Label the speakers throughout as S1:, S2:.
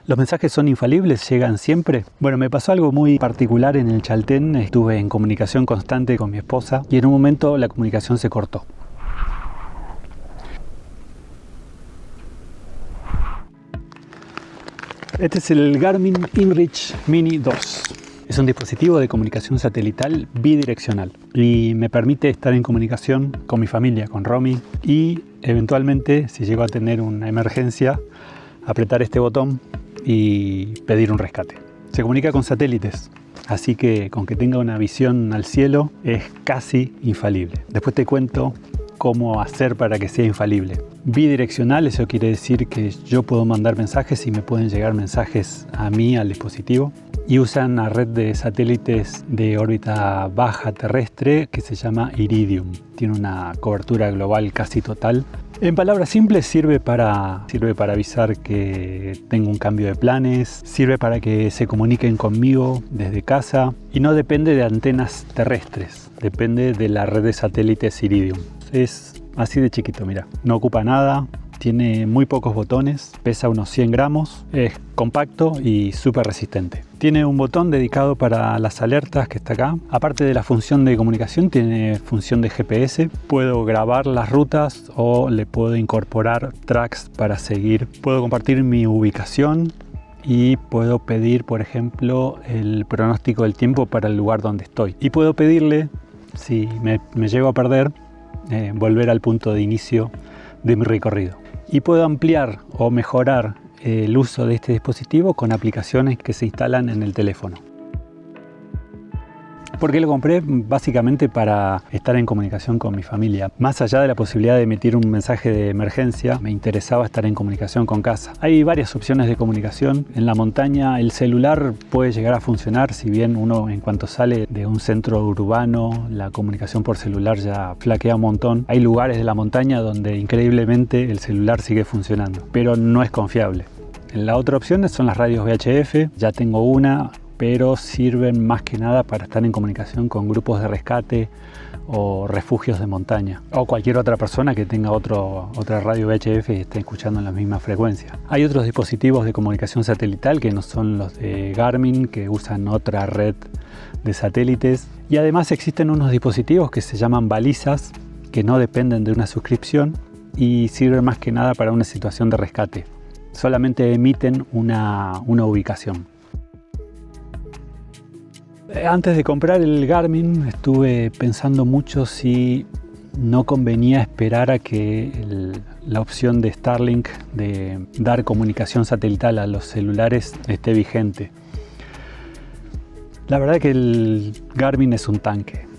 S1: ¿Los mensajes son infalibles? ¿Llegan siempre? Bueno, me pasó algo muy particular en el Chaltén. Estuve en comunicación constante con mi esposa y en un momento la comunicación se cortó. Este es el Garmin inReach Mini 2. Es un dispositivo de comunicación satelital bidireccional y me permite estar en comunicación con mi familia, con Romy, y eventualmente, si llego a tener una emergencia, apretar este botón y pedir un rescate. Se comunica con satélites, así que con que tenga una visión al cielo es casi infalible. Después te cuento cómo hacer para que sea infalible. Bidireccional, eso quiere decir que yo puedo mandar mensajes y me pueden llegar mensajes a mí, al dispositivo. Y usan una red de satélites de órbita baja terrestre que se llama Iridium. Tiene una cobertura global casi total. En palabras simples, sirve para avisar que tengo un cambio de planes, sirve para que se comuniquen conmigo desde casa y no depende de antenas terrestres, depende de la red de satélites Iridium. Es así de chiquito, mira, no ocupa nada. Tiene muy pocos botones, pesa unos 100 gramos, es compacto y súper resistente. Tiene un botón dedicado para las alertas que está acá. Aparte de la función de comunicación, tiene función de GPS. Puedo grabar las rutas o le puedo incorporar tracks para seguir. Puedo compartir mi ubicación y puedo pedir, por ejemplo, el pronóstico del tiempo para el lugar donde estoy. Y puedo pedirle, si me llego a perder, volver al punto de inicio de mi recorrido. Y puedo ampliar o mejorar el uso de este dispositivo con aplicaciones que se instalan en el teléfono. ¿Por qué lo compré? Básicamente para estar en comunicación con mi familia. Más allá de la posibilidad de emitir un mensaje de emergencia, me interesaba estar en comunicación con casa. Hay varias opciones de comunicación. En la montaña el celular puede llegar a funcionar, si bien uno en cuanto sale de un centro urbano, la comunicación por celular ya flaquea un montón. Hay lugares de la montaña donde increíblemente el celular sigue funcionando, pero no es confiable. La otra opción son las radios VHF. Ya tengo una, pero sirven más que nada para estar en comunicación con grupos de rescate o refugios de montaña o cualquier otra persona que tenga otra radio VHF y esté escuchando en la misma frecuencia. Hay otros dispositivos de comunicación satelital que no son los de Garmin, que usan otra red de satélites, y además existen unos dispositivos que se llaman balizas, que no dependen de una suscripción y sirven más que nada para una situación de rescate. Solamente emiten una ubicación. Antes de comprar el Garmin estuve pensando mucho si no convenía esperar a que la opción de Starlink de dar comunicación satelital a los celulares esté vigente. La verdad que el Garmin es un tanque.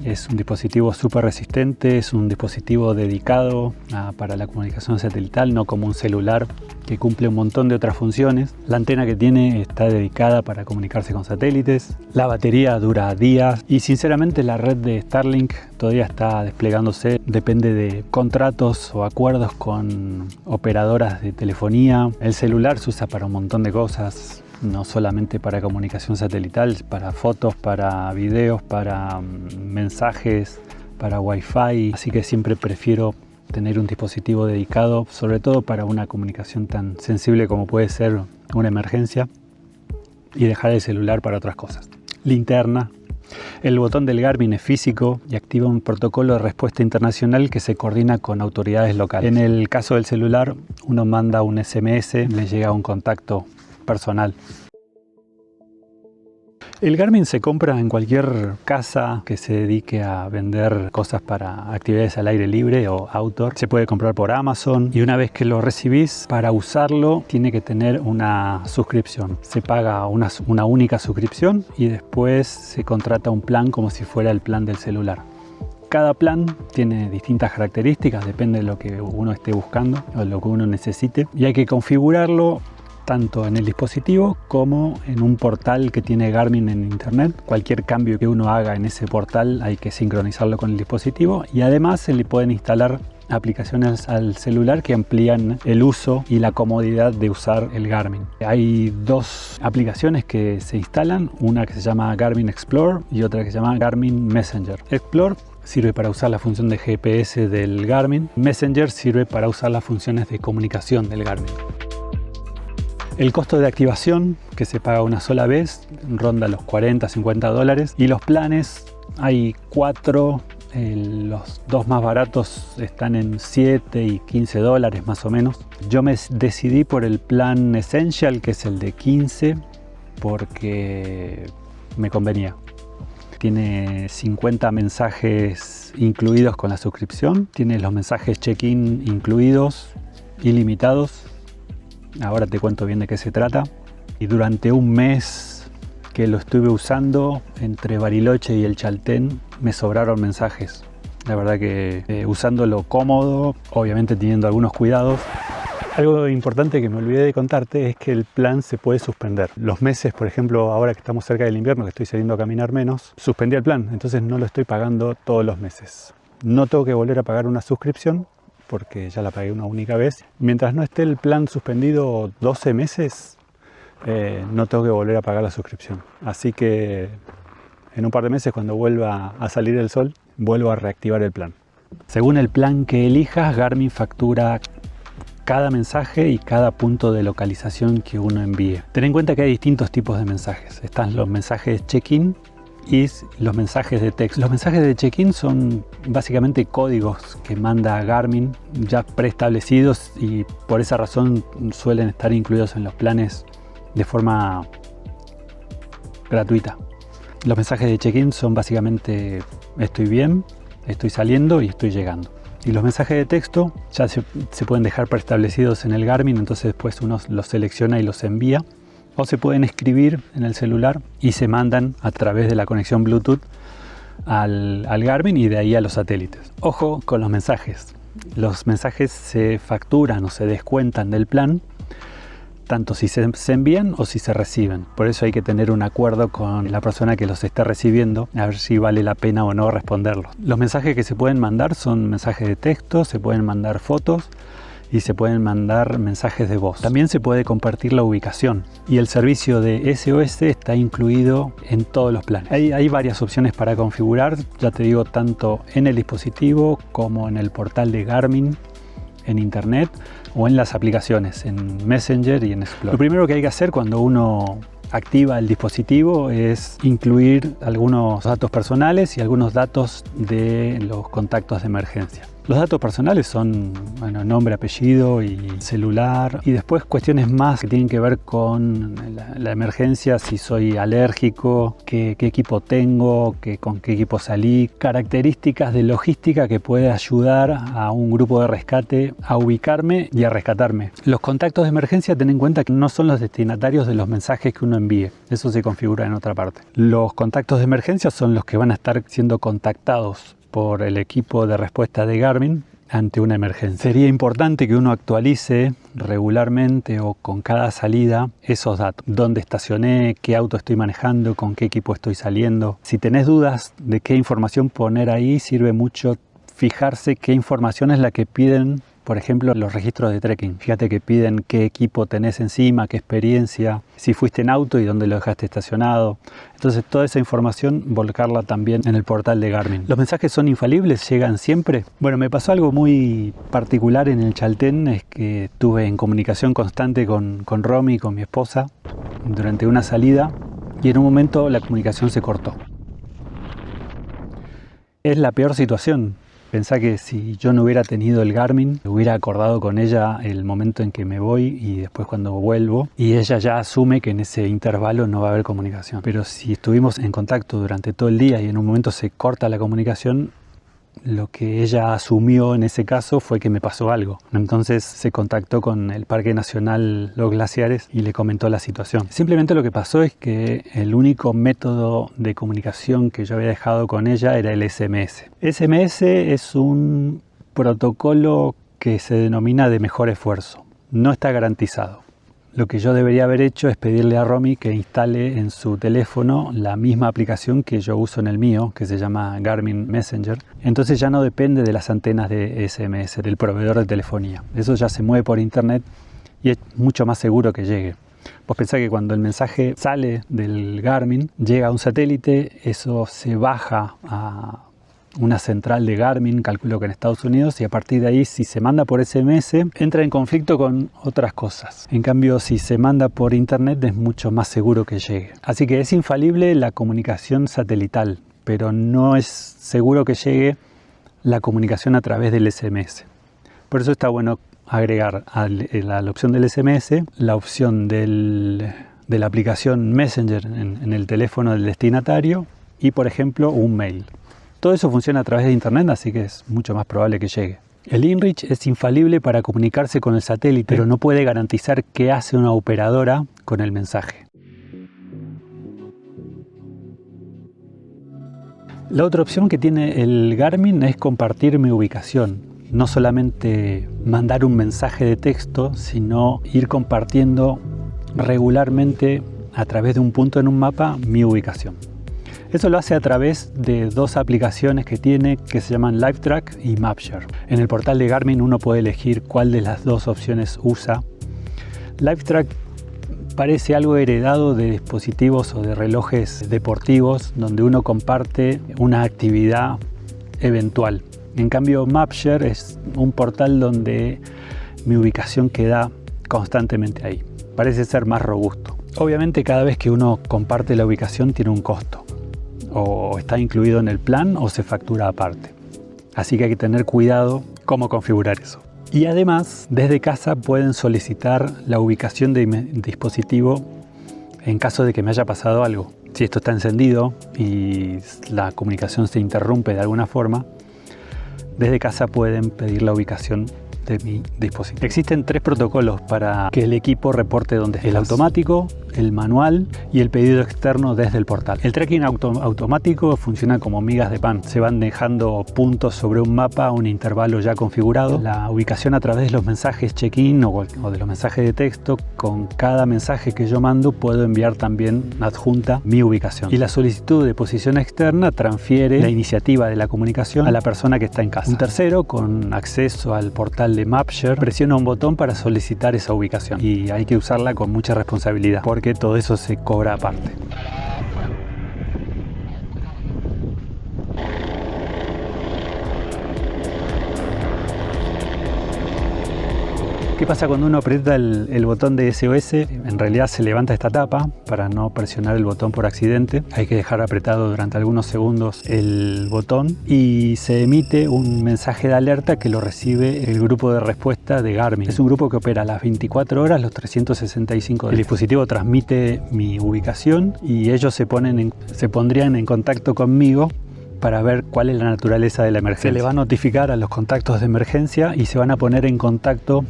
S1: Es un dispositivo súper resistente, es un dispositivo dedicado para la comunicación satelital, no como un celular que cumple un montón de otras funciones. La antena que tiene está dedicada para comunicarse con satélites, la batería dura días y sinceramente la red de Starlink todavía está desplegándose. Depende de contratos o acuerdos con operadoras de telefonía. El celular se usa para un montón de cosas. No solamente para comunicación satelital, para fotos, para videos, para mensajes, para Wi-Fi. Así que siempre prefiero tener un dispositivo dedicado, sobre todo para una comunicación tan sensible como puede ser una emergencia, y dejar el celular para otras cosas. Linterna. El botón del Garmin es físico y activa un protocolo de respuesta internacional que se coordina con autoridades locales. En el caso del celular, uno manda un SMS, le llega un contacto personal. El Garmin se compra en cualquier casa que se dedique a vender cosas para actividades al aire libre o outdoor. Se puede comprar por Amazon y una vez que lo recibís, para usarlo tiene que tener una suscripción. Se paga una única suscripción y después se contrata un plan como si fuera el plan del celular. Cada plan tiene distintas características, depende de lo que uno esté buscando o lo que uno necesite, y hay que configurarlo tanto en el dispositivo como en un portal que tiene Garmin en internet. Cualquier cambio que uno haga en ese portal hay que sincronizarlo con el dispositivo y además se le pueden instalar aplicaciones al celular que amplían el uso y la comodidad de usar el Garmin. Hay dos aplicaciones que se instalan, una que se llama Garmin Explore y otra que se llama Garmin Messenger. Explore sirve para usar la función de GPS del Garmin. Messenger sirve para usar las funciones de comunicación del Garmin. El costo de activación, que se paga una sola vez, ronda los $40-50 y los planes hay 4. Los 2 más baratos están en $7 y $15 más o menos. Yo me decidí por el plan Essential, que es el de 15, porque me convenía. Tiene 50 mensajes incluidos con la suscripción. Tiene los mensajes check-in incluidos, ilimitados. Ahora te cuento bien de qué se trata. Y durante un mes que lo estuve usando, entre Bariloche y el Chaltén, me sobraron mensajes. La verdad que usándolo cómodo, obviamente teniendo algunos cuidados. Algo importante que me olvidé de contarte es que el plan se puede suspender. Los meses, por ejemplo, ahora que estamos cerca del invierno, que estoy saliendo a caminar menos, suspendí el plan, entonces no lo estoy pagando todos los meses. No tengo que volver a pagar una suscripción, porque ya la pagué una única vez. Mientras no esté el plan suspendido 12 meses, no tengo que volver a pagar la suscripción. Así que en un par de meses, cuando vuelva a salir el sol, vuelvo a reactivar el plan. Según el plan que elijas, Garmin factura cada mensaje y cada punto de localización que uno envíe. Ten en cuenta que hay distintos tipos de mensajes. Están los mensajes check-in y los mensajes de texto. Los mensajes de check-in son básicamente códigos que manda Garmin ya preestablecidos y por esa razón suelen estar incluidos en los planes de forma gratuita. Los mensajes de check-in son básicamente estoy bien, estoy saliendo y estoy llegando. Y los mensajes de texto ya se pueden dejar preestablecidos en el Garmin, entonces después uno los selecciona y los envía. O se pueden escribir en el celular y se mandan a través de la conexión Bluetooth al Garmin y de ahí a los satélites. Ojo con los mensajes. Los mensajes se facturan o se descuentan del plan, tanto si se envían o si se reciben. Por eso hay que tener un acuerdo con la persona que los esté recibiendo, a ver si vale la pena o no responderlos. Los mensajes que se pueden mandar son mensajes de texto, se pueden mandar fotos y se pueden mandar mensajes de voz. También se puede compartir la ubicación y el servicio de SOS está incluido en todos los planes. Hay varias opciones para configurar, ya te digo, tanto en el dispositivo como en el portal de Garmin, en internet o en las aplicaciones, en Messenger y en Explorer. Lo primero que hay que hacer cuando uno activa el dispositivo es incluir algunos datos personales y algunos datos de los contactos de emergencia. Los datos personales son nombre, apellido y celular, y después cuestiones más que tienen que ver con la emergencia, si soy alérgico, qué equipo tengo, con qué equipo salí, características de logística que puede ayudar a un grupo de rescate a ubicarme y a rescatarme. Los contactos de emergencia, ten en cuenta que no son los destinatarios de los mensajes que uno envíe, eso se configura en otra parte. Los contactos de emergencia son los que van a estar siendo contactados por el equipo de respuesta de Garmin ante una emergencia. Sería importante que uno actualice regularmente o con cada salida esos datos. Dónde estacioné, qué auto estoy manejando, con qué equipo estoy saliendo. Si tenés dudas de qué información poner ahí, sirve mucho fijarse qué información es la que piden, por ejemplo, los registros de trekking. Fíjate que piden qué equipo tenés encima, qué experiencia, si fuiste en auto y dónde lo dejaste estacionado. Entonces toda esa información volcarla también en el portal de Garmin. ¿Los mensajes son infalibles? ¿Llegan siempre? Bueno, me pasó algo muy particular en el Chaltén, es que estuve en comunicación constante con Romy, con mi esposa, durante una salida y en un momento la comunicación se cortó. Es la peor situación. Pensá que si yo no hubiera tenido el Garmin, hubiera acordado con ella el momento en que me voy y después cuando vuelvo, y ella ya asume que en ese intervalo no va a haber comunicación. Pero si estuvimos en contacto durante todo el día y en un momento se corta la comunicación, lo que ella asumió en ese caso fue que me pasó algo. Entonces se contactó con el Parque Nacional Los Glaciares y le comentó la situación. Simplemente lo que pasó es que el único método de comunicación que yo había dejado con ella era el SMS. SMS es un protocolo que se denomina de mejor esfuerzo. No está garantizado. Lo que yo debería haber hecho es pedirle a Romy que instale en su teléfono la misma aplicación que yo uso en el mío, que se llama Garmin Messenger. Entonces ya no depende de las antenas de SMS, del proveedor de telefonía. Eso ya se mueve por internet y es mucho más seguro que llegue. Vos pensás que cuando el mensaje sale del Garmin, llega a un satélite, eso se baja una central de Garmin, calculo que en Estados Unidos, y a partir de ahí, si se manda por SMS, entra en conflicto con otras cosas. En cambio, si se manda por internet es mucho más seguro que llegue. Así que es infalible la comunicación satelital, pero no es seguro que llegue la comunicación a través del SMS. Por eso está bueno agregar a la opción del SMS la opción de la aplicación Messenger en el teléfono del destinatario y, por ejemplo, un mail. Todo eso funciona a través de internet, así que es mucho más probable que llegue. El inReach es infalible para comunicarse con el satélite, pero no puede garantizar qué hace una operadora con el mensaje. La otra opción que tiene el Garmin es compartir mi ubicación. No solamente mandar un mensaje de texto, sino ir compartiendo regularmente a través de un punto en un mapa mi ubicación. Eso lo hace a través de dos aplicaciones que tiene que se llaman LiveTrack y MapShare. En el portal de Garmin uno puede elegir cuál de las dos opciones usa. LiveTrack parece algo heredado de dispositivos o de relojes deportivos donde uno comparte una actividad eventual. En cambio, MapShare es un portal donde mi ubicación queda constantemente ahí. Parece ser más robusto. Obviamente, cada vez que uno comparte la ubicación tiene un costo. O está incluido en el plan o se factura aparte. Así que hay que tener cuidado cómo configurar eso. Y además, desde casa pueden solicitar la ubicación de mi dispositivo en caso de que me haya pasado algo. Si esto está encendido y la comunicación se interrumpe de alguna forma, desde casa pueden pedir la ubicación de mi dispositivo. Existen 3 protocolos para que el equipo reporte dónde está: el automático, el manual y el pedido externo desde el portal. El tracking automático funciona como migas de pan. Se van dejando puntos sobre un mapa a un intervalo ya configurado. La ubicación a través de los mensajes check-in o de los mensajes de texto, con cada mensaje que yo mando puedo enviar también adjunta mi ubicación. Y la solicitud de posición externa transfiere la iniciativa de la comunicación a la persona que está en casa. Un tercero, con acceso al portal de MapShare, presiona un botón para solicitar esa ubicación y hay que usarla con mucha responsabilidad porque todo eso se cobra aparte. ¿Qué pasa cuando uno aprieta el botón de SOS? En realidad se levanta esta tapa para no presionar el botón por accidente. Hay que dejar apretado durante algunos segundos el botón y se emite un mensaje de alerta que lo recibe el grupo de respuesta de Garmin. Es un grupo que opera las 24 horas, los 365 días. El dispositivo transmite mi ubicación y ellos se pondrían en contacto conmigo para ver cuál es la naturaleza de la emergencia. Se le va a notificar a los contactos de emergencia y se van a poner en contacto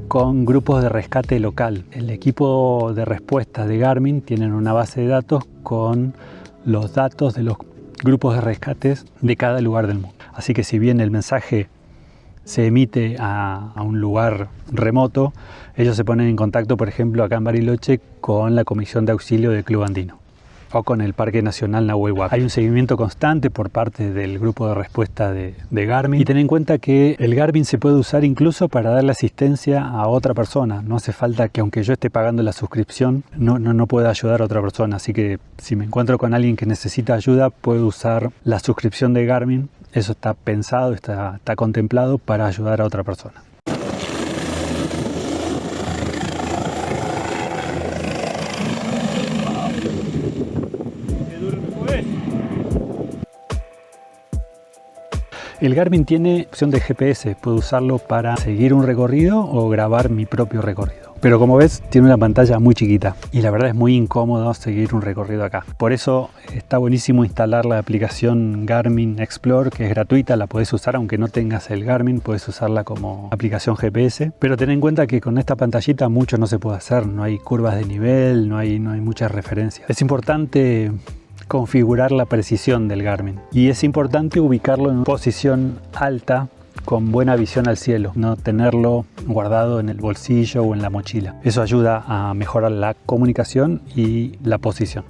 S1: con grupos de rescate local. El equipo de respuesta de Garmin tienen una base de datos con los datos de los grupos de rescates de cada lugar del mundo. Así que si bien el mensaje se emite a un lugar remoto, ellos se ponen en contacto, por ejemplo, acá en Bariloche, con la Comisión de Auxilio del Club Andino o con el Parque Nacional Nahuel Huapi. Hay un seguimiento constante por parte del grupo de respuesta de Garmin. Y ten en cuenta que el Garmin se puede usar incluso para darle asistencia a otra persona. No hace falta que, aunque yo esté pagando la suscripción, no pueda ayudar a otra persona. Así que si me encuentro con alguien que necesita ayuda, puedo usar la suscripción de Garmin. Eso está pensado, está contemplado para ayudar a otra persona. El Garmin tiene opción de GPS, puedo usarlo para seguir un recorrido o grabar mi propio recorrido. Pero como ves, tiene una pantalla muy chiquita y la verdad es muy incómodo seguir un recorrido acá. Por eso está buenísimo instalar la aplicación Garmin Explore, que es gratuita, la puedes usar aunque no tengas el Garmin, puedes usarla como aplicación GPS. Pero ten en cuenta que con esta pantallita mucho no se puede hacer, no hay curvas de nivel, no hay muchas referencias. Es importante configurar la precisión del Garmin y es importante ubicarlo en posición alta con buena visión al cielo, no tenerlo guardado en el bolsillo o en la mochila. Eso ayuda a mejorar la comunicación y la posición.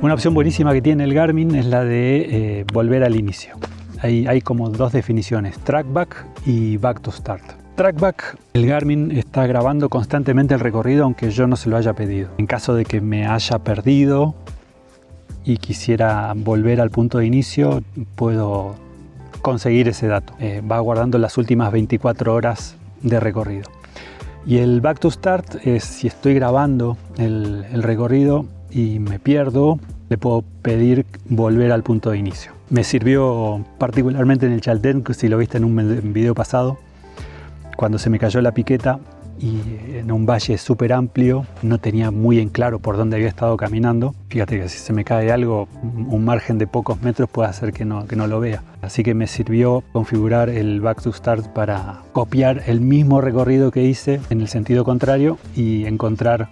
S1: Una opción buenísima que tiene el Garmin es la de volver al inicio. Hay como 2 definiciones: trackback y back to start. Trackback, el Garmin está grabando constantemente el recorrido aunque yo no se lo haya pedido. En caso de que me haya perdido y quisiera volver al punto de inicio, puedo conseguir ese dato. Va guardando las últimas 24 horas de recorrido. Y el Back to Start es si estoy grabando el recorrido y me pierdo, le puedo pedir volver al punto de inicio. Me sirvió particularmente en el Chaltén, que si lo viste en un video pasado, cuando se me cayó la piqueta y en un valle súper amplio, no tenía muy en claro por dónde había estado caminando. Fíjate que si se me cae algo, un margen de pocos metros puede hacer que no lo vea. Así que me sirvió configurar el Back to Start para copiar el mismo recorrido que hice en el sentido contrario y encontrar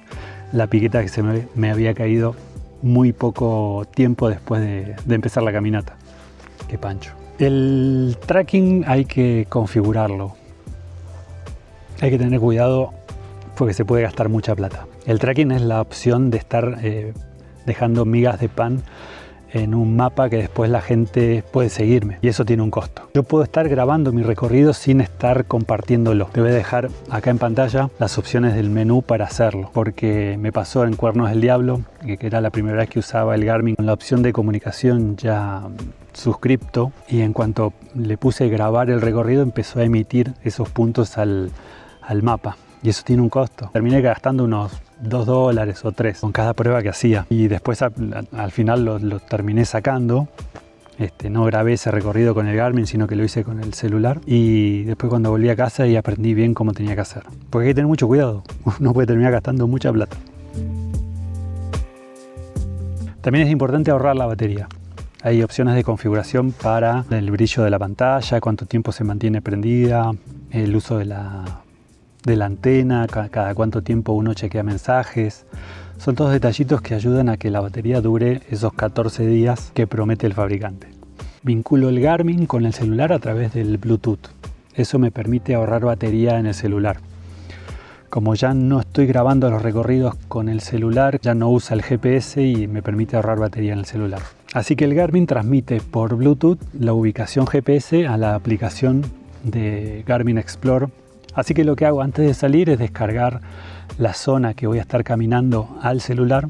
S1: la piqueta que se me había caído muy poco tiempo después de empezar la caminata. Qué pancho. El tracking hay que configurarlo. Hay que tener cuidado porque se puede gastar mucha plata. El tracking es la opción de estar dejando migas de pan en un mapa que después la gente puede seguirme y eso tiene un costo. Yo puedo estar grabando mi recorrido sin estar compartiéndolo. Te voy a dejar acá en pantalla las opciones del menú para hacerlo, porque me pasó en Cuernos del Diablo, que era la primera vez que usaba el Garmin con la opción de comunicación ya suscripto, y en cuanto le puse grabar el recorrido empezó a emitir esos puntos al mapa y eso tiene un costo. Terminé gastando unos $2 o $3 con cada prueba que hacía y después al final lo terminé sacando. No grabé ese recorrido con el Garmin, sino que lo hice con el celular, y después cuando volví a casa y aprendí bien cómo tenía que hacer, porque hay que tener mucho cuidado, uno puede terminar gastando mucha plata. También es importante ahorrar la batería. Hay opciones de configuración para el brillo de la pantalla, cuánto tiempo se mantiene prendida, el uso de la antena, cada cuánto tiempo uno chequea mensajes. Son todos detallitos que ayudan a que la batería dure esos 14 días que promete el fabricante. Vinculo el Garmin con el celular a través del Bluetooth. Eso me permite ahorrar batería en el celular. Como ya no estoy grabando los recorridos con el celular, ya no usa el GPS y me permite ahorrar batería en el celular. Así que el Garmin transmite por Bluetooth la ubicación GPS a la aplicación de Garmin Explore. Así que lo que hago antes de salir es descargar la zona que voy a estar caminando al celular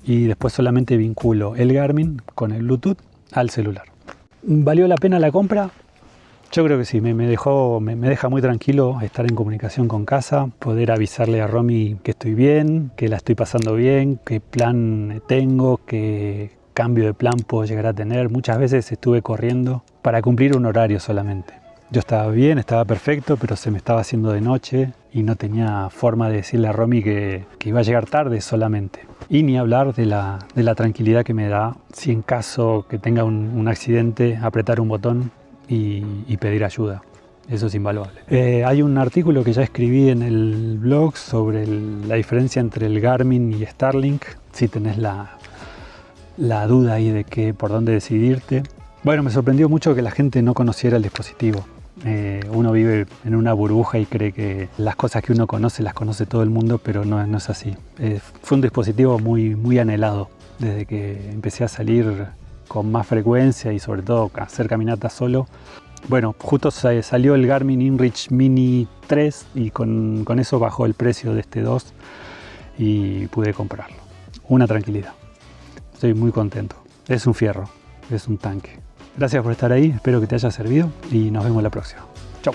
S1: y después solamente vinculo el Garmin con el Bluetooth al celular. ¿Valió la pena la compra? Yo creo que sí, me deja muy tranquilo estar en comunicación con casa, poder avisarle a Romy que estoy bien, que la estoy pasando bien, qué plan tengo, qué cambio de plan puedo llegar a tener. Muchas veces estuve corriendo para cumplir un horario solamente. Yo estaba bien, estaba perfecto, pero se me estaba haciendo de noche y no tenía forma de decirle a Romy que iba a llegar tarde solamente. Y ni hablar de la tranquilidad que me da si en caso que tenga un accidente, apretar un botón y pedir ayuda. Eso es invaluable. Hay un artículo que ya escribí en el blog sobre la diferencia entre el Garmin y Starlink, si tenés la duda ahí de por dónde decidirte. Bueno, me sorprendió mucho que la gente no conociera el dispositivo. Uno vive en una burbuja y cree que las cosas que uno conoce las conoce todo el mundo, pero no es así. Fue un dispositivo muy, muy anhelado desde que empecé a salir con más frecuencia y sobre todo a hacer caminatas solo. Bueno, justo salió el Garmin InReach Mini 3 y con eso bajó el precio de este 2 y pude comprarlo. Una tranquilidad. Estoy muy contento. Es un fierro, es un tanque. Gracias por estar ahí, espero que te haya servido y nos vemos la próxima. Chau.